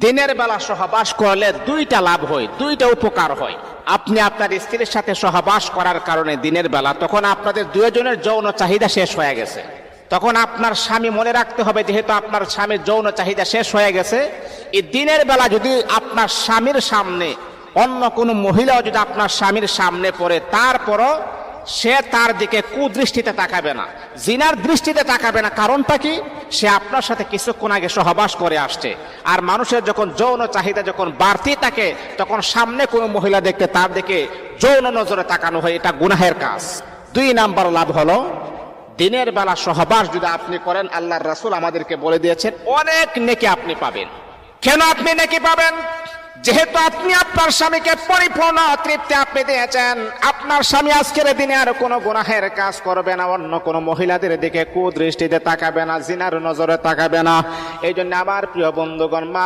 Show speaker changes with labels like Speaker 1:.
Speaker 1: দিনের বেলা সহবাস করলে দুইটা লাভ হয়, দুইটা উপকার হয়। আপনি আপনার স্ত্রীর সাথে সহবাস করার কারণে দিনের বেলা, তখন আপনাদের দুজনের যৌন চাহিদা শেষ হয়ে গেছে। তখন আপনার স্বামী মনে রাখতে হবে, যেহেতু আপনার স্বামীর যৌন চাহিদা শেষ হয়ে গেছে, এই দিনের বেলা যদি আপনার স্বামীর সামনে অন্য কোনো মহিলাও যদি আপনার স্বামীর সামনে পড়ে, তারপরও সে তার দিকে কুদৃষ্টিতে তাকাবে না, জিনার দৃষ্টিতে তাকাবে না। কারণটা কি? সে আপনার সাথে কিছুক্ষণ আগে সহবাস করে আসছে। আর মানুষের যখন যৌন চাহিদা যখন বাড়তি থাকে, তখন সামনে কোনো মহিলা দেখতে তার দিকে যৌন নজরে তাকানো হয়, এটা গুনাহের কাজ। 2 নাম্বার লাভ হলো, দিনের বেলা সহবাস যদি আপনি করেন, আল্লাহর রাসূল আমাদেরকে বলে দিয়েছেন অনেক নেকি আপনি পাবেন। কেন আপনি নেকি পাবেন? যেহেতু আপনি আপনার স্বামীকে পরিপূর্ণ তৃপ্তি আপনি দিয়েছেন, আপনার স্বামী আজকের দিনে আর কোনো গুনাহের কাজ করবে না, অন্য কোনো মহিলাদের দিকে কুদৃষ্টিতে তাকাবে না, জিনার নজরে তাকাবে না। এই জন্য আমার প্রিয় বন্ধুগণ, মা